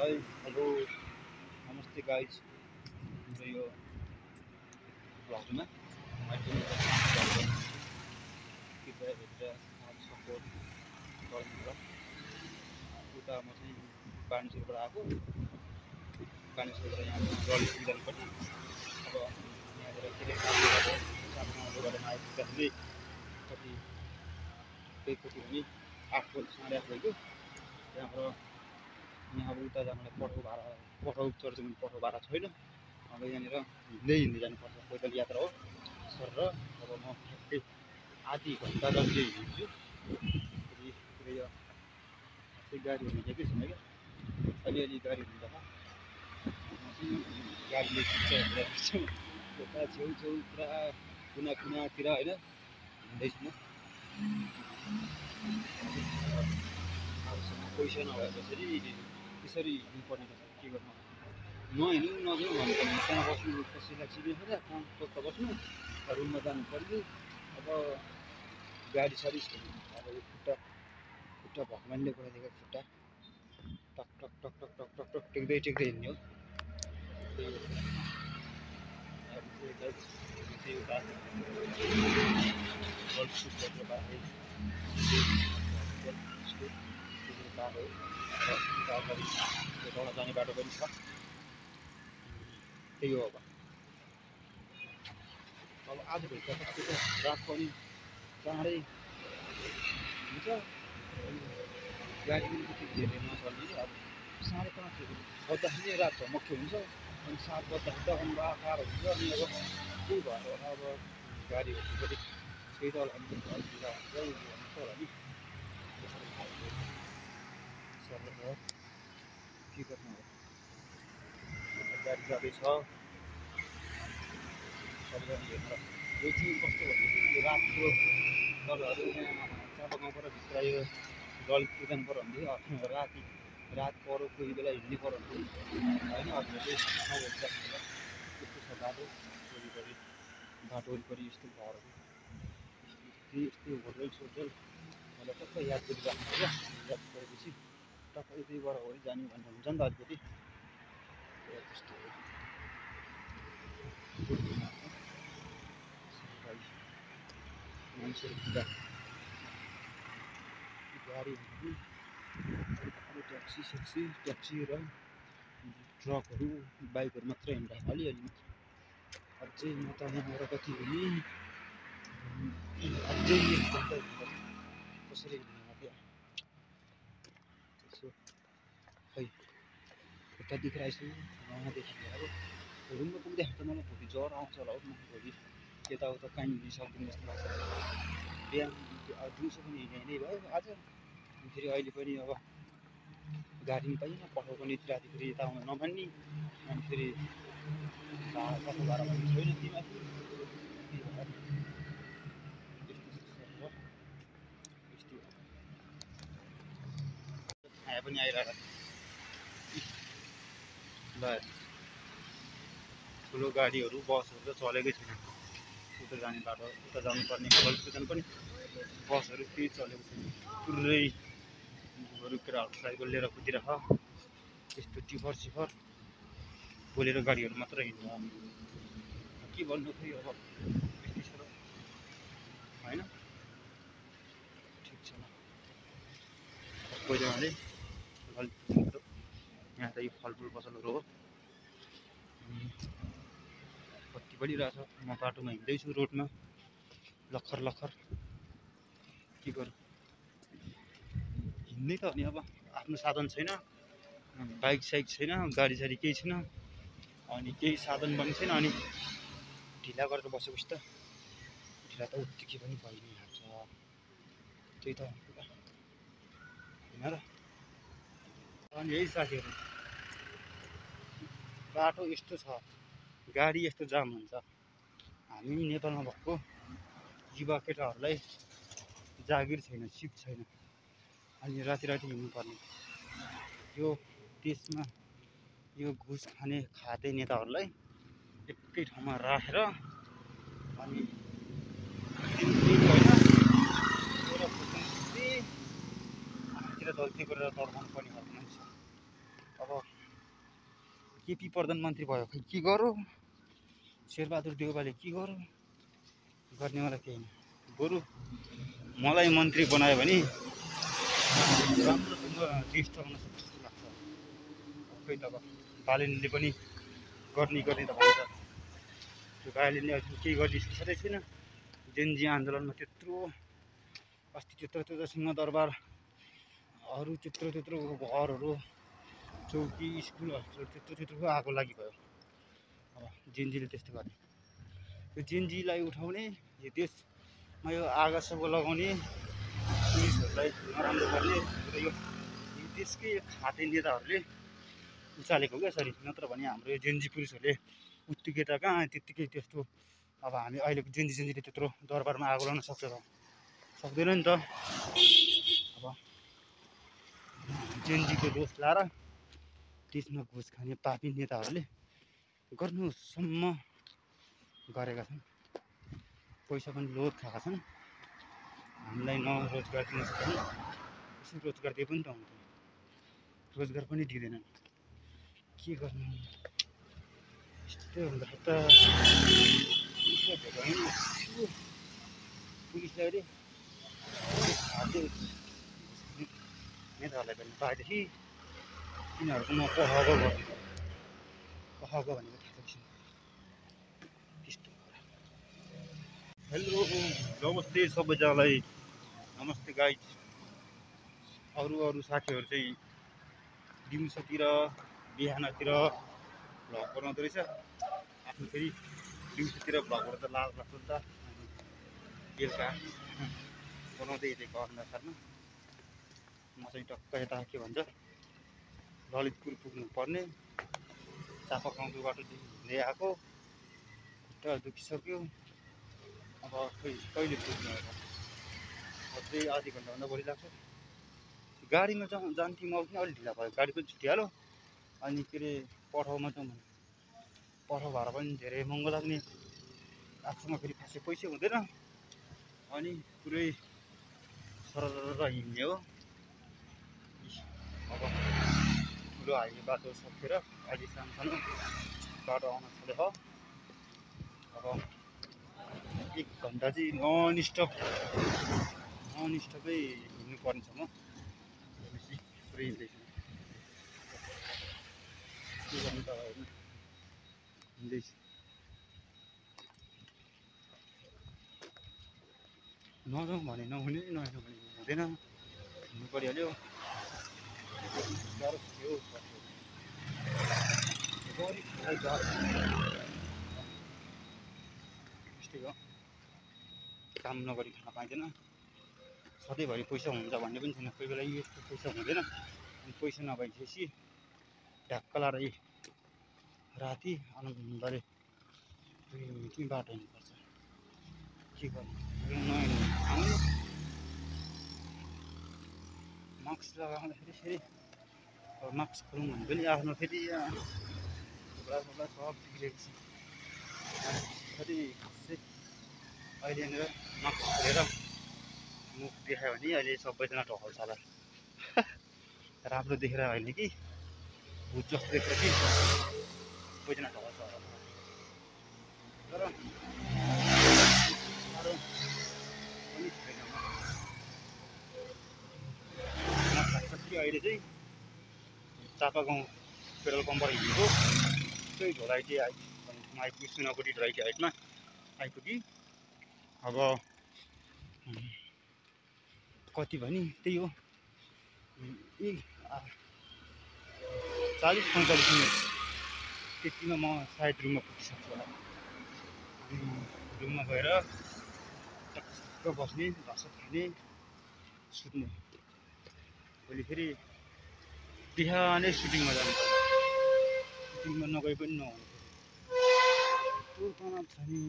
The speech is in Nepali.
हाय हेलो नमस्ते गाइज हाम्रो यो भ्लगमा कृपया हेरेर साथ सपोर्ट गर्नु होला। उता म चाहिँ बानेश्वरबाट आएको, बानेश्वरबाट यहाँ जलपाइगुडी जानुपर्ने। अब यहाँबाट के साथमा आइपुग्दाखेरि कति त्यही कति भने 8 बजी 8:30 बज्यो। त्यहाँबाट यहाँ अब उता जानलाई पठाउ चढ्छ भने पठाउ भाडा छैन। अब यहाँनिर हिँड्दै जानुपर्छ, पैदल यात्रा हो सर। र अब म ठ्याक्कै आधी घन्टा जति हिँड्छु। फेरि यो गाडीहरू हिँडेकै छैन क्या, अलिअलि गाडी हिँड्दा म चाहिँ गाडीले खिच्छ भनेर यता छेउछेउ पुरा कुनातिर होइन हिँड्दैछु म। आफूसँग पैसा नभएपछि त्यसरी हिँड्नुपर्ने रहेछ, के गर्नु। नहिँड्नु नजाउँ भन्नुपर्ने, कहाँ बस्नु कसैलाई चिनेर कहाँ कता बस्नु, रुममा जानु पर्यो। अब गाडी साडी छैन। अब यो खुट्टा भगवान्ले बनाइदिएको खुट्टा टक टक टक टक टक टक टक टेक्दै हिँड्ने हो। तल जाने बाटो पनि छ, त्यही हो। अब आजभोलि त रात पनि चाँडै हुन्छ, गाडी पनि त्यति धेरै नचल्ने। अब 5:30 बज्दाखेरि रात झमक्कै हुन्छ, अनि 7 बज्दाखेरि त अन्धार हुन्छ। अनि अब त्यही भएर होला अब गाडीहरू पनि त्यही त होला नि, ढिला हुन्छ होला नि। के गर्नु अब, गाडी जाँदैछ। यो चाहिँ कस्तो भन्दाखेरि रातको तपाईँहरू यहाँ चापागाउँबाट भित्र यो जलपाइगुडी जानु पर्यो भने रात पऱ्यो, कोही बेला हिँड्ने पऱ्यो भने होइन। अब चाहिँ 9 बजी यस्तो छ बाटो वरिपरि यस्तो घरहरू, यस्तै होटल सोटल मलाई टक्क याद गरिराख्नु होला। याद गरेपछि टक्क यतैबाट हो जाने भन्ने हुन्छ नि त अलिकति त्यस्तो हो। मान्छेहरू पुरा गाडीहरू, ट्याक्सी र ट्रकहरू बाइकहरू मात्रै हिँड्दा अलिअलि मात्र। अझै म त यहाँबाट कति भने अझै कसरी हिँड्नु त्यहाँ त्यसो खै खुट्टा दुखिरहेको उहाँदेखि। अब रुममा पुग्दाखेरि त मलाई भोलि ज्वरो आउँछ होला हौ। म भोलि यताउता काहीँ हिँड्नु सक्दिनँ जस्तो लाग्छ। बिहान दिउँसो पनि हिँड्ने भयो आज, फेरि अहिले पनि अब गाडी पनि पाइनँ, पठाउ पनि राति फेरि यता आउनु नमान्ने। अनि फेरि भाडा पनि छैन तिमीमाथि। छाया पनि आइरहेको ल, ठुलो गाडीहरू बसहरू त चलेकै छैन। उता जाने बाटो, उता जानुपर्ने जलपाइगुडी पनि बसहरू केही चलेको छैन। पुरै केटाहरू साइकल लिएर कुदिरह, त्यस्तो टिफर सिफर बोलेरो गाडीहरू मात्र हिँड्छ। के भन्नु खोइ अब यस्तै छ र होइन। ठिक छ ल, सबैजनाले यहाँ त यो फलफुल पसलहरू हो। कति बढिरहेछ, म बाटोमा हिँड्दैछु रोडमा लखर लखर। के गर्नु, हिँड्नै त हो नि। अब आफ्नो साधन छैन, बाइक साइक छैन, गाडी साडी केही छैन, अनि केही साधन पनि छैन। अनि ढिला गरेर बसेपछि त ढिला त उत्तिकै पनि भइ नै हाल्छ। त्यही त होइन र। अनि यही साथीहरू, बाटो यस्तो छ, गाडी यस्तो जाम हुन्छ। हामी नेपालमा भएको युवा केटाहरूलाई जागिर छैन, सिप छैन, अनि राति हिँड्नुपर्ने। यो देशमा यो घुस खाँदै नेताहरूलाई एकै ठाउँमा राखेर अनि आफूतिर गल्ती गरेर तर्काउनु पर्ने खालको मान्छे। अब केपी प्रधानमन्त्री भयो खै के गरौँ, शेरबहादुर देउवाले के गरौँ, गर्नेवाला केही होइन। बरु मलाई मन्त्री बनायो भने राम्रोसँग देश चलाउन सक्छ जस्तो लाग्छ। खै त अब बालेनले पनि गर्ने त भन्छ, त्यो बालेनले अहिले केही गर्ने साथै छैन। जेनजी आन्दोलनमा त्यत्रो अस्ति त्यत्रो सिंहदरबारहरू त्यत्रो घरहरू चौकी स्कुल हस्पिटल त्यत्रो आगो लागि भयो। अब जेनजीले त्यस्तो गर्ने, यो जेनजीलाई उठाउने, यो देशमा यो आगोसागो लगाउने, पुलिसहरूलाई नराम्रो गर्ने र यो देशकै खाते नेताहरूले उचालेको क्या यसरी। नत्र भने हाम्रो यो जेनजी पुलिसहरूले उत्तिकै त कहाँ त्यत्तिकै त्यस्तो। अब हामी अहिलेको जेनजीले त्यत्रो दरबारमा आगो लगाउन सक्छ त? सक्दैन नि त। अब जेनजीको दोष लाएर देशमा घुस खाने पापी नेताहरूले गर्नुसम्म गरेका छन्। पैसा पनि लोभ खाएका छन्। हामीलाई न रोजगार दिन सक्दैन, यसो रोजगार दिए पनि त हुन्थ्यो, रोजगार पनि दिँदैनन्। के गर्नु, यस्तो हुँदाखेरि त पुलिसलाई भेटाउनु, पुलिसलाई अरे नेताहरूलाई भेट्नु पाएदेखि तिनीहरूको म पहगो गर्छु। पहगो भनेको थाहा छ त्यस्तो। हेलो नमस्ते सबैजनालाई, नमस्ते गाइज। अरू साथीहरू चाहिँ दिउँसोतिर बिहानतिर भ्लग बनाउँदो रहेछ। आफ्नो फेरि दिउँसोतिर भ्लगहरू त लाज लाग्छ नि त। बेलुका बनाउँदै हिँडेको अन्धारमा म चाहिँ टक्क यता के भन्छ ललितपुर पुग्नु पर्ने, चापागाउँको बाटोदेखि हिँड्दै आएको, खुट्टा दुखिसक्यो। अब कहिले पुग्नु होला, अझै आधी घन्टाभन्दा बढी लाग्छ। गाडीमा जान्थेँ म पनि अलिक ढिला भयो, गाडी पनि छुट्टिहाल्यो। अनि के अरे पठाउमा जाउँ भने पठाउ भाडा पनि धेरै महँगो लाग्ने, आफूसँग फेरि खासै पैसा हुँदैन। अनि पुरै सरर हिँड्ने हो। अब ठुलो हाइवे बाटो सकेर अहिले सानो बाटो आउन थाल्यो। अब 1 घन्टा चाहिँ नन स्टपै हिँड्नु पर्नेछ। म पुरै हिँड्दैछु, के गर्नु त होइन, हिँड्दैछु। नजाउँ भने नहुने, नजाउँ भने हुँदैन, हिँड्नु परिहाल्यो। गाह्रो थियो त्यस्तै हो, काम नगरी खान पाइँदैन। सधैँभरि पैसा हुन्छ भन्ने पनि छैन, कोही बेला यस्तो पैसा हुँदैन। अनि पैसा नभइसकेपछि ढ्याक्क लाएर राति आनन्दले त्यही बाटो हिँड्नुपर्छ। के गर्नु, नहिँड्नु मास्क लगाउँदाखेरि फेरि अब मास्क खोलौँ भने पनि आफ्नो फेरि झोला सब बिग्रेको छ। फेरि खासै अहिले यहाँनिर मास्क खोलेर मुख देखायो भने अहिले सबैजना ढकाल्छ होला। राम्रो देखेर होइन कि भुत जस्तो देखेर कि सबैजना ढकाल्छ होला। तर साह्रो पनि छैन। कि अहिले चाहिँ चापागाउँ पेट्रोल पम्पबाट हिँडेको त्यही ढोलाइटी आइपुग्यो, सुनाकोटी ढोलाइटी हाइटमा आइपुग्यो। अब कति भने त्यही हो 40-45 मिनट त्यतिमा म सायद रुममा पुगिसक्छु होला। रुममा गएर टक्क बस्ने, भात खाने, सुत्ने। भोलि फेरि बिहानै सुटिङमा जानु पर्छ। सुटिङमा नगए पनि नहुने, यस्तो तनाव छ नि।